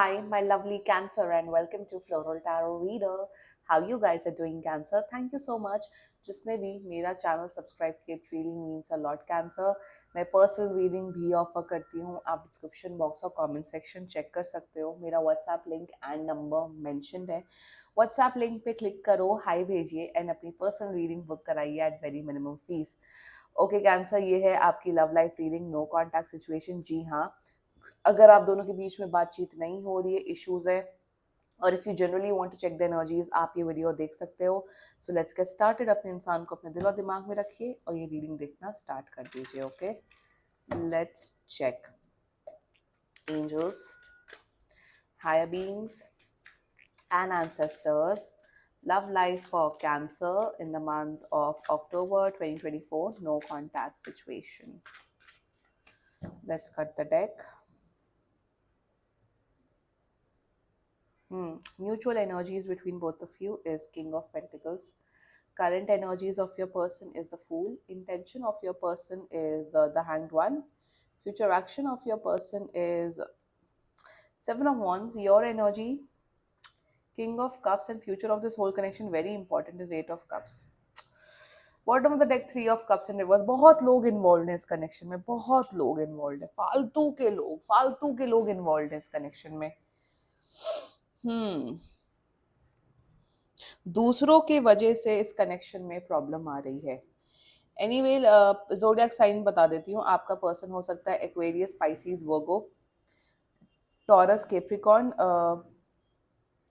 Hi, my lovely Cancer, and welcome to Floral Tarot Reader. How you guys are doing, Cancer? Thank you so much. जिसने भी मेरा channel subscribe किया, it really means a lot, Cancer. मैं personal reading भी offer करती हूँ. आप description box और कमेंट सेक्शन चेक कर सकते हो. मेरा WhatsApp link and number mentioned है. व्हाट्सएप लिंक पे क्लिक करो, हाई भेजिए एंड अपनी पर्सनल रीडिंग बुक कराइए at very minimum fees. Okay cancer, ये है आपकी love life reading. No contact situation. जी हाँ, अगर आप दोनों के बीच में बातचीत नहीं हो रही है, इश्यूज है, और if you generally want to check the energies, आप ये वीडियो देख सकते हो. So let's get started. अपने इंसान को अपने दिल और दिमाग में रखिए और ये रीडिंग देखना स्टार्ट कर दीजिए. Okay, let's check. Angels, higher beings and ancestors, love life for Cancer in the month of October 2024. No contact situation. Let's cut the deck. Mutual energies between both of you is King of Pentacles. Current energies of your person is the Fool. Intention of your person is the Hanged One. Future action of your person is Seven of Wands. Your energy, King of Cups, and future of this whole connection, very important, is Eight of Cups. Bottom of the deck three of cups and reverse. बहुत लोग involve हैं इस connection में, बहुत लोग involve है, फालतू के लोग इन्वॉल्व हैं इस कनेक्शन में. दूसरों के वजह से इस कनेक्शन में प्रॉब्लम आ रही है. एनीवे, ज़ोडिएक साइन बता देती हूँ. आपका पर्सन हो सकता है Aquarius, Pisces, Virgo, Taurus, Capricorn,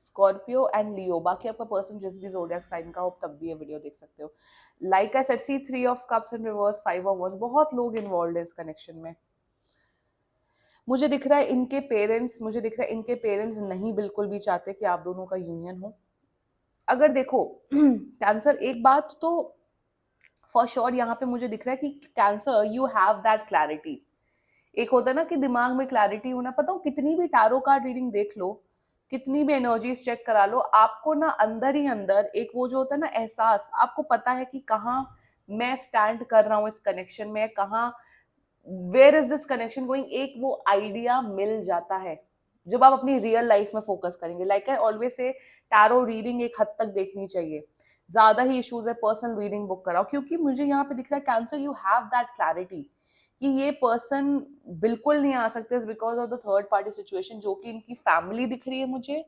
Scorpio and Leo. बाकी आपका पर्सन जिस भी ज़ोडिएक साइन का हो तब भी ये वीडियो देख सकते हो. Like I said, see three of cups in reverse, five of wands. बहुत लोग इन्वॉल्व है इस कनेक्शन में. मुझे दिख रहा है इनके पेरेंट्स नहीं बिल्कुल भी चाहते कि आप दोनों का यूनियन हो. अगर देखो कैंसर, एक बात तो फॉर श्योर यहाँ पे मुझे दिख रहा है कि cancer, you have that clarity. एक होता है ना कि दिमाग में क्लैरिटी होना. पता हो, कितनी भी टैरो कार्ड रीडिंग देख लो, कितनी भी एनर्जीज चेक करा लो, आपको ना अंदर ही अंदर एक वो जो होता है ना एहसास, आपको पता है कि कहाँ मैं स्टैंड कर रहा हूँ इस कनेक्शन में, कहाँ, where is this connection going, एक वो आइडिया मिल जाता है जब आप अपनी रियल लाइफ में फोकस करेंगे. Like I always say, tarot reading एक हद तक देखनी चाहिए. ज्यादा ही इश्यूज है, पर्सनल रीडिंग बुक कराओ. क्योंकि मुझे यहाँ पे दिख रहा है cancer, you have that clarity कि ये पर्सन बिल्कुल नहीं आ सकते because of the third party situation, जो कि इनकी फैमिली दिख रही है मुझे,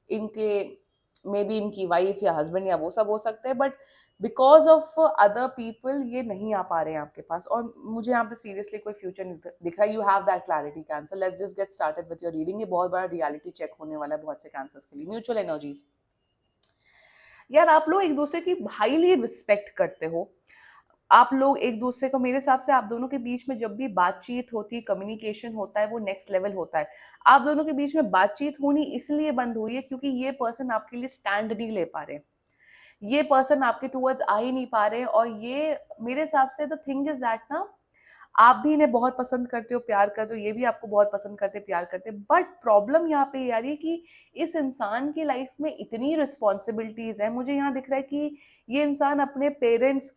इनके मे बी इनकी वाइफ या हस्बैंड या वो सब हो सकते हैं, but because of other people ये नहीं आ पा रहे हैं आपके पास. और मुझे यहाँ पे सीरियसली कोई फ्यूचर नहीं दिख रहा. You have that clarity cancer. Let's just get started with your reading. ये बहुत बड़ा रियलिटी चेक होने वाला है बहुत से कैंसर्स के लिए. Mutual energies. यार, आप लोग एक दूसरे की हाईली रिस्पेक्ट करते हो. आप लोग एक दूसरे को, मेरे हिसाब से आप दोनों के बीच में जब भी बातचीत होती है, कम्युनिकेशन होता है, वो नेक्स्ट लेवल होता है. आप दोनों के बीच में बातचीत होनी इसलिए बंद हुई है क्योंकि ये पर्सन आपके लिए स्टैंड नहीं ले पा रहे, ये पर्सन आपके टूवर्ड्स आ ही नहीं पा रहे. और ये मेरे हिसाब से द थिंग इज दैट ना, आप भी इन्हें बहुत पसंद करते हो, प्यार करते हो, ये भी आपको बहुत पसंद करते, प्यार करते, बट प्रॉब्लम यहाँ पे ये आ रही है कि इस इंसान की लाइफ में इतनी रिस्पॉन्सिबिलिटीज है. मुझे यहाँ दिख रहा है कि ये इंसान अपने पेरेंट्स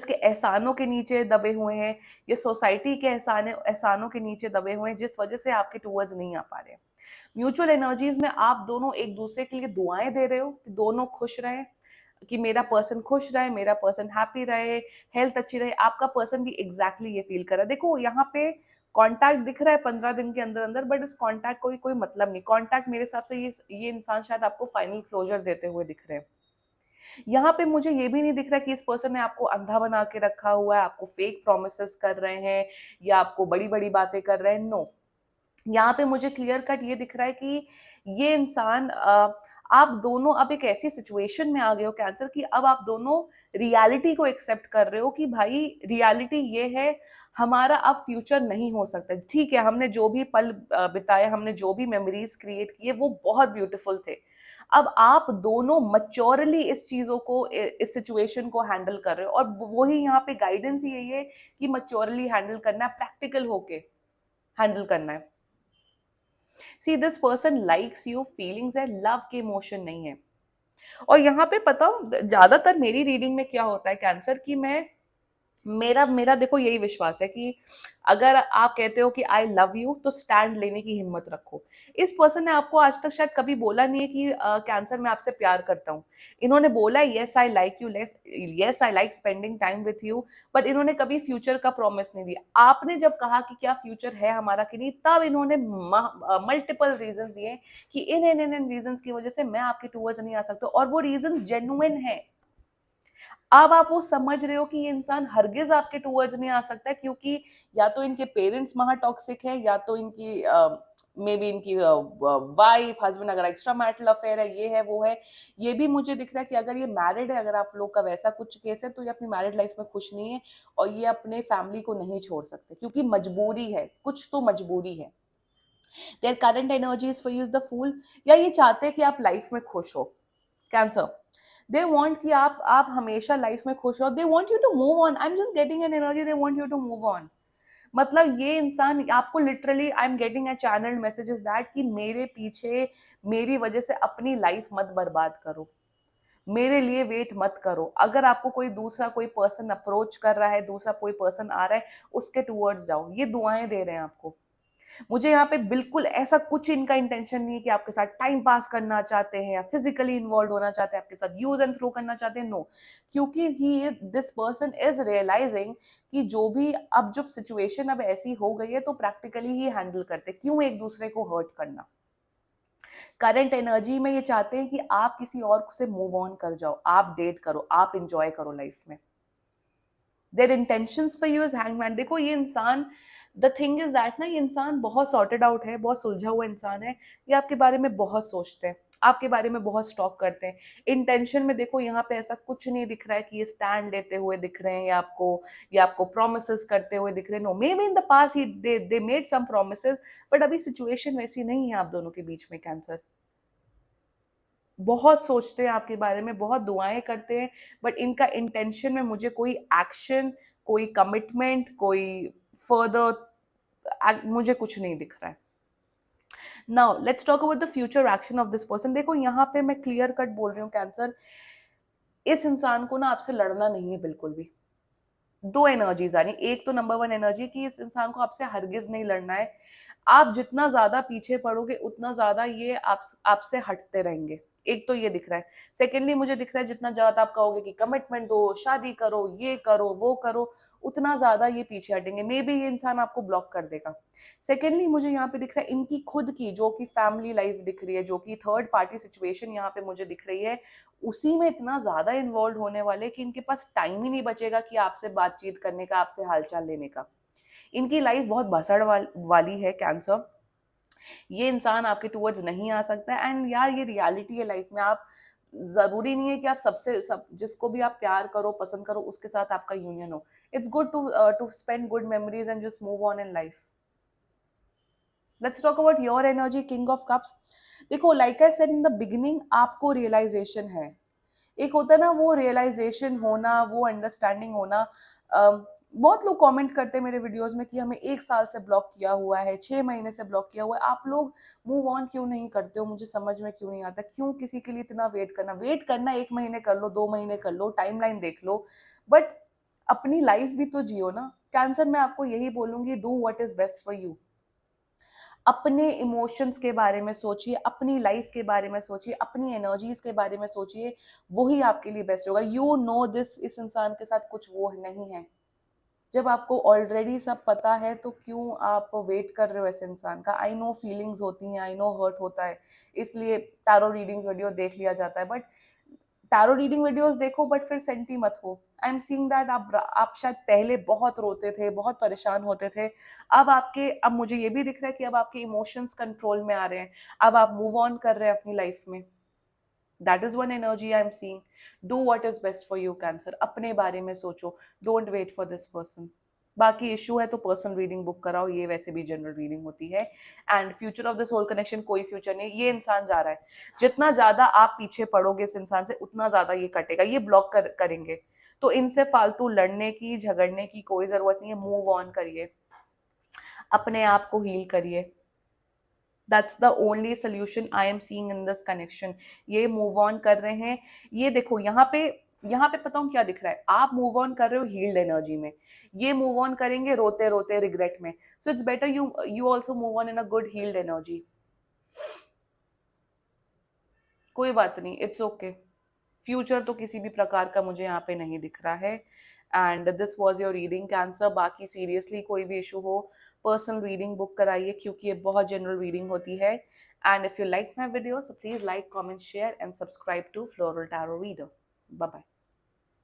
के एहसानों के नीचे दबे हुए हैं, ये सोसाइटी के एहसानों के नीचे दबे हुए हैं, जिस वजह से आपके टूवर्ड्स नहीं आ पा रहे. म्यूचुअल एनर्जीज में आप दोनों एक दूसरे के लिए दुआएं दे रहे हो कि दोनों खुश रहें, कि मेरा पर्सन खुश रहे, मेरा पर्सन हैप्पी रहे, हेल्थ अच्छी रहे. आपका पर्सन भी एग्जैक्टली ये फील कर रहा है. देखो यहाँ पे कॉन्टैक्ट दिख रहा है 15 दिन के अंदर अंदर, बट इस कॉन्टैक्ट को कोई मतलब नहीं. कॉन्टैक्ट मेरे हिसाब से ये इंसान शायद आपको फाइनल क्लोजर देते हुए दिख रहे हैं. यहाँ पे मुझे ये भी नहीं दिख रहा कि इस पर्सन ने आपको अंधा बना के रखा हुआ है, आपको फेक प्रोमिसेस कर रहे हैं या आपको बड़ी बड़ी बातें कर रहे हैं. नो, यहाँ पे मुझे क्लियर कट ये दिख रहा है कि ये इंसान, आप दोनों अब एक ऐसी सिचुएशन में आ गए हो कैंसर कि अब आप दोनों रियलिटी को एक्सेप्ट कर रहे हो कि भाई रियलिटी ये है, हमारा अब फ्यूचर नहीं हो सकता. ठीक है, हमने जो भी पल बिताए, हमने जो भी मेमोरीज क्रिएट किए, वो बहुत ब्यूटीफुल थे. अब आप दोनों मच्योरली इस चीजों को, इस सिचुएशन को हैंडल कर रहे हो. और वही यहाँ पे गाइडेंस यही है कि मच्योरली हैंडल करना है, प्रैक्टिकल होके हैंडल करना है. See, this person likes you, feelings है, लव के इमोशन नहीं है. और यहाँ पे पता हो, ज्यादातर मेरी रीडिंग में क्या होता है कैंसर, कि मैं मेरा मेरा देखो यही विश्वास है कि अगर आप कहते हो कि आई लव यू, तो स्टैंड लेने की हिम्मत रखो। इस पर्सन ने आपको आज तक शायद कभी बोला नहीं है कि कैंसर मैं आपसे प्यार करता हूँ। इन्होंने बोला yes I like you, yes I like spending time with you, but इन्होंने कभी फ्यूचर का प्रॉमिस नहीं दिया। आपने जब कहा कि क्या फ्यूचर है हमारा कि नहीं, तब इन्होंने मल्टीपल रीजन दिए कि इन रीजन की वजह से मैं आपके टूवर्ड्स नहीं आ सकता, और वो रीजन जेन्युइन है। अब आप वो समझ रहे हो कि ये इंसान हरगिज आपके टूवर्ड्स नहीं आ सकता, क्योंकि या तो इनके पेरेंट्स महा टॉक्सिक है, या तो इनकी मे बी इनकी वाइफ हस्बैंड अगर एक्स्ट्रा मैरिटल अफेयर है, ये है वो है। ये भी मुझे दिख रहा है कि अगर ये मैरिड है, अगर आप लोग का वैसा कुछ केस है, तो ये अपनी मैरिड लाइफ में खुश नहीं है, और ये अपने फैमिली को नहीं छोड़ सकते, क्योंकि मजबूरी है, कुछ तो मजबूरी है। Their current energy is for you is the fool, या ये चाहते हैं कि आप लाइफ में खुश हो। कैंसर, दे वांट कि आप हमेशा लाइफ में खुश हो, they want you to move on. I am just getting an energy, they want you to move on. मतलब ये इंसान आपको literally, I am getting a channel messages that कि मेरे पीछे, मेरी वजह से अपनी लाइफ मत बर्बाद करो, मेरे लिए वेट मत करो। अगर आपको कोई दूसरा कोई पर्सन अप्रोच कर रहा है, दूसरा कोई पर्सन आ रहा है, उसके टूवर्ड्स जाओ। ये दुआएं दे रहे हैं आपको। मुझे यहाँ पे बिल्कुल ऐसा कुछ इनका इंटेंशन नहीं है कि आपके साथ टाइम पास करना चाहते हैं, या फिजिकली इन्वॉल्व होना चाहते हैं, आपके साथ यूज एंड थ्रो करना चाहते हैं। नो, क्योंकि ही दिस पर्सन इज रियलाइजिंग कि जो भी अब जब सिचुएशन अब ऐसी हो गई है, तो प्रैक्टिकली ही हैंडल करते, क्यों एक दूसरे को हर्ट करना। करंट एनर्जी में ये चाहते हैं कि आप किसी और से मूव ऑन कर जाओ, आप डेट करो, आप इंजॉय करो लाइफ में। Their intentions for you is hangman. देखो ये इंसान, द थिंग इज दैट ना, ये इंसान बहुत सॉर्टेड आउट है, बहुत सुलझा हुआ इंसान है। ये आपके बारे में बहुत सोचते हैं, आपके बारे में बहुत स्टॉक करते हैं। इंटेंशन में देखो यहाँ पे ऐसा कुछ नहीं दिख रहा है कि ये स्टैंड लेते हुए दिख रहे हैं, या आपको प्रोमिसेस करते हुए दिख रहे हैं। No, maybe in the past ही they made some promises, but अभी सिचुएशन वैसी नहीं है आप दोनों के बीच में। कैंसर बहुत सोचते हैं आपके बारे में, बहुत दुआएं करते हैं, बट इनका इंटेंशन में मुझे कोई एक्शन, कोई कमिटमेंट, कोई फर्दर मुझे कुछ नहीं दिख रहा है। Now let's talk about the future action of this person. देखो यहाँ पे मैं क्लियर कट बोल रही हूँ कैंसर, इस इंसान को ना आपसे लड़ना नहीं है बिल्कुल भी। दो एनर्जीज आ रही, एक तो नंबर वन एनर्जी की इस इंसान को आपसे हरगिज नहीं लड़ना है। आप जितना ज्यादा पीछे पड़ोगे, उतना ज्यादा ये आपसे हटते रहेंगे। एक तो ये दिख रहा है। सेकेंडली मुझे दिख रहा है, जितना ज्यादा आप कहोगे कि कमिटमेंट दो, शादी करो, ये करो, वो करो, उतना ज्यादा ये पीछे हटेंगे। मे बी ये इंसान आपको ब्लॉक कर देगा। सेकेंडली मुझे यहाँ पे दिख रहा है, इनकी खुद की जो कि फैमिली लाइफ दिख रही है, जो कि थर्ड पार्टी सिचुएशन यहाँ पे मुझे दिख रही है, उसी में इतना ज्यादा इन्वॉल्व होने वाले कि इनके पास टाइम ही नहीं बचेगा कि आपसे बातचीत करने का, आपसे हालचाल लेने का। इनकी लाइफ बहुत भसड़ वाली है कैंसर। ये इंसान आपके टूवर्ड्स नहीं आ सकता। एंड यार ये रियलिटी है लाइफ में। आप, जरूरी नहीं है कि आप जिसको भी आप प्यार करो, पसंद करो, उसके साथ आपका यूनियन हो। It's good to spend good memories and just move on in life. Let's talk about your energy, king of cups. देखो like I said in the beginning, आपको रियलाइजेशन है। एक होता है ना वो रियलाइजेशन होना, वो अंडरस्टैंडिंग होना। बहुत लोग कमेंट करते हैं मेरे वीडियोस में कि हमें 1 साल से ब्लॉक किया हुआ है, 6 महीने से ब्लॉक किया हुआ है। आप लोग मूव ऑन क्यों नहीं करते हो? मुझे समझ में क्यों नहीं आता, क्यों किसी के लिए इतना वेट करना 1 महीने कर लो, 2 महीने कर लो, टाइमलाइन देख लो, बट अपनी लाइफ भी तो जियो ना। कैंसर, मैं आपको यही बोलूंगी, do what is best for you. अपने इमोशंस के बारे में सोचिए, अपनी लाइफ के बारे में सोचिए, अपनी एनर्जीज के बारे में सोचिए, वही आपके लिए बेस्ट होगा। यू नो दिस, इस इंसान के साथ कुछ वो नहीं है। जब आपको ऑलरेडी सब पता है, तो क्यों आप वेट कर रहे हो ऐसे इंसान का? आई नो फीलिंग्स होती हैं, आई नो हर्ट होता है, इसलिए टैरो रीडिंग्स वीडियो देख लिया जाता है, बट टैरो रीडिंग वीडियोस देखो, बट फिर सेंटी मत हो। आई एम सीइंग दैट आप शायद पहले बहुत रोते थे, बहुत परेशान होते थे। अब मुझे ये भी दिख रहा है कि अब आपके इमोशंस कंट्रोल में आ रहे हैं। अब आप मूव ऑन कर रहे हैं अपनी लाइफ में। That is one energy I am seeing. Do what is best for you cancer. अपने बारे में सोचो, don't wait for this person. बाकी इशू है तो पर्सनल रीडिंग बुक कराओ, ये वैसे भी जनरल रीडिंग होती है। And future of this whole connection, कोई फ्यूचर नहीं, ये इंसान जा रहा है। जितना ज्यादा आप पीछे पड़ोगे इस इंसान से, उतना ज्यादा ये कटेगा, ये ब्लॉक करेंगे। तो इनसे फालतू लड़ने की, झगड़ने की कोई जरूरत नहीं है। मूव ऑन करिए, अपने आप को हील करिए। That's the only solution I am seeing in this connection. ये मूव ऑन कर रहे हैं। ये देखो यहाँ पे यहाँ पे पता हूँ क्या दिख रहा है, आप मूव ऑन कर रहे हो हील्ड एनर्जी में, ये मूव ऑन करेंगे रोते रोते रिग्रेट में. So it's better you also move on in a good healed energy. कोई बात नहीं, इट्स ओके. फ्यूचर तो किसी भी प्रकार का मुझे यहाँ पे नहीं दिख रहा है. And this was your reading cancer. बाकी सीरियसली कोई भी इशू हो, पर्सनल रीडिंग बुक कराइए, क्योंकि ये बहुत जनरल रीडिंग होती है. And if you like my video, so please like, comment, share and subscribe to Floral Tarot Reader. Bye bye.